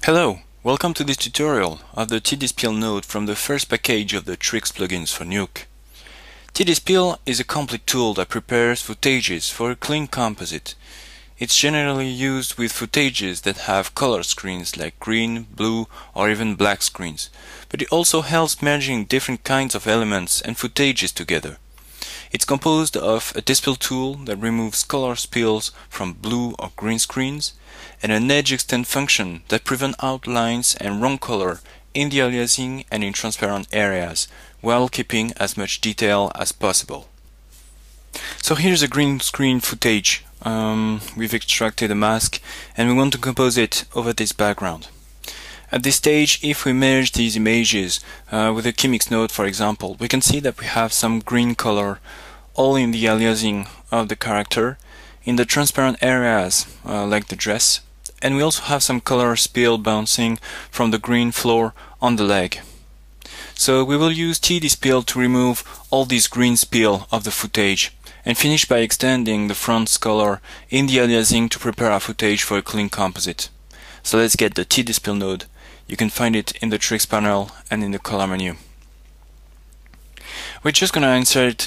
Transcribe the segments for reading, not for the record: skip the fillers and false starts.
Hello, welcome to this tutorial of the TDSPL node from the first package of the Tricks plugins for Nuke. TDSPL is a complete tool that prepares footages for a clean composite. It's generally used with footages that have color screens like green, blue or even black screens, but it also helps merging different kinds of elements and footages together. It's composed of a dispel tool that removes color spills from blue or green screens, and an edge extend function that prevents outlines and wrong color in the aliasing and in transparent areas, while keeping as much detail as possible. So here's a green screen footage. We've extracted a mask and we want to compose it over this background. At this stage, if we merge these images with a key-mix node, for example, we can see that we have some green color all in the aliasing of the character, in the transparent areas like the dress, and we also have some color spill bouncing from the green floor on the leg. So we will use TDSPL to remove all this green spill of the footage and finish by extending the front's color in the aliasing to prepare our footage for a clean composite. So let's get the TDSPL node. You can find it in the Tricks panel and in the color menu. We're just going to insert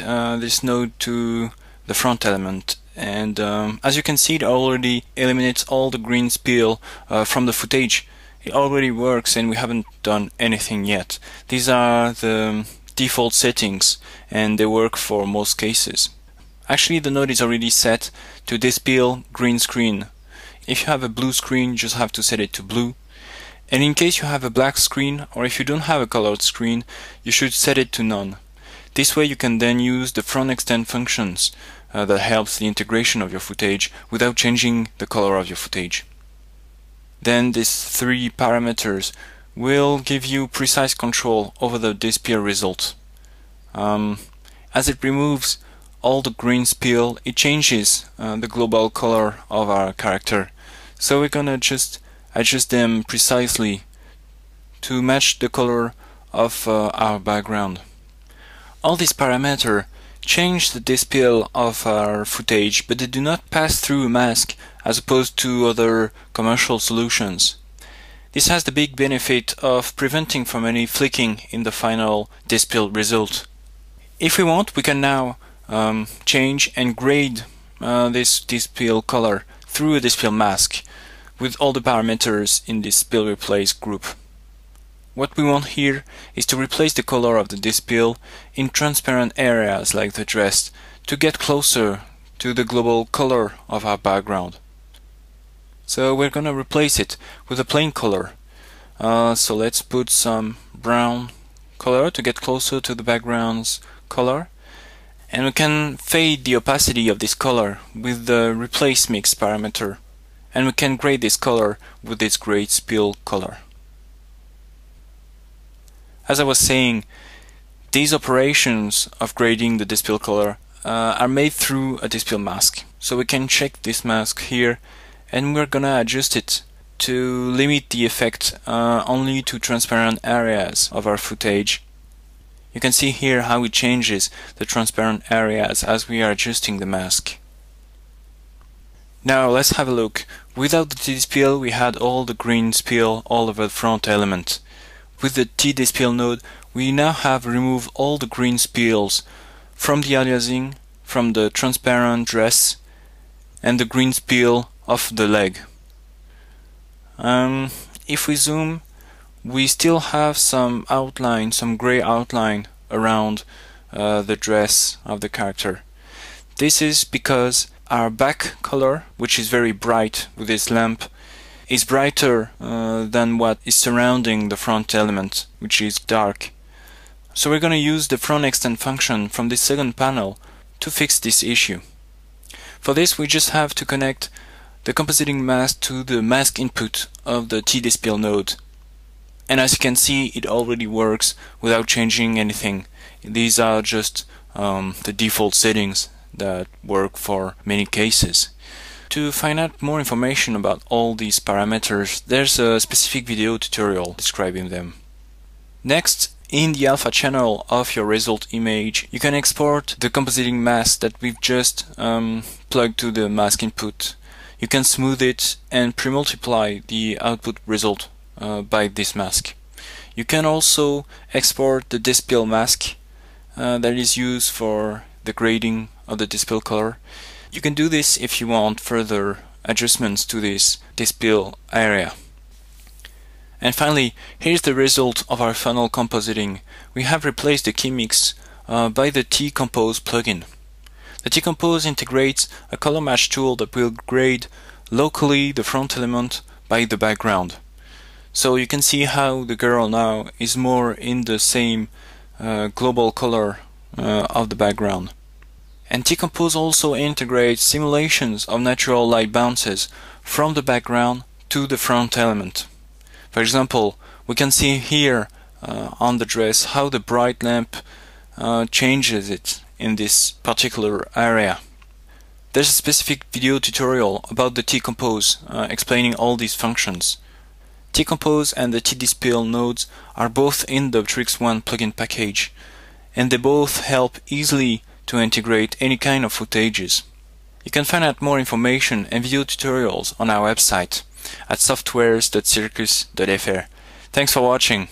this node to the front element, and as you can see, it already eliminates all the green spill from the footage. It already works and we haven't done anything yet. These are the default settings and they work for most cases. Actually, the node is already set to dispel green screen. If you have a blue screen, you just have to set it to blue. And in case you have a black screen, or if you don't have a colored screen, you should set it to none. This way you can then use the front extend functions that helps the integration of your footage without changing the color of your footage. Then these three parameters will give you precise control over the dispel result. As it removes all the green spill, it changes the global color of our character. So we're gonna just adjust them precisely to match the color of our background. All these parameters change the dispel of our footage, but they do not pass through a mask as opposed to other commercial solutions. This has the big benefit of preventing from any flicking in the final dispel result. If we want, we can now change and grade this dispel color through a dispel mask with all the parameters in this spill replace group. What we want here is to replace the color of the dispel in transparent areas like the dress to get closer to the global color of our background. So we're gonna replace it with a plain color. So let's put some brown color to get closer to the background's color, and we can fade the opacity of this color with the replace mix parameter, and we can grade this color with this grade spill color. As I was saying, these operations of grading the dispel color are made through a dispel mask. So we can check this mask here, and we're gonna adjust it to limit the effect only to transparent areas of our footage. You can see here how it changes the transparent areas as we are adjusting the mask. Now let's have a look. Without the TDSPL, we had all the green spill all over the front element. With the TDSPL node, we now have removed all the green spills from the aliasing, from the transparent dress, and the green spill of the leg. If we zoom, we still have some outline, some gray outline around the dress of the character. This is because our back color, which is very bright with this lamp, is brighter than what is surrounding the front element, which is dark. So we're going to use the front extend function from the second panel to fix this issue. For this, we just have to connect the compositing mask to the mask input of the TDSPL node. And as you can see, it already works without changing anything. These are just the default settings that work for many cases. To find out more information about all these parameters, there's a specific video tutorial describing them. Next, in the alpha channel of your result image, you can export the compositing mask that we've just plugged to the mask input. You can smooth it and pre-multiply the output result by this mask. You can also export the dispill mask that is used for the grading of the dispill color. You can do this if you want further adjustments to this dispill area. And finally, here's the result of our funnel compositing. We have replaced the key mix by the T-Compose plugin. The T-Compose integrates a color match tool that will grade locally the front element by the background. So you can see how the girl now is more in the same global color of the background. And T-Compose also integrates simulations of natural light bounces from the background to the front element. For example, we can see here on the dress how the bright lamp changes it in this particular area. There's a specific video tutorial about the T-Compose explaining all these functions. T-Compose and the T-Dispill nodes are both in the Trix One plugin package, and they both help easily to integrate any kind of footages. You can find out more information and video tutorials on our website at softwares.circus.fr. Thanks for watching.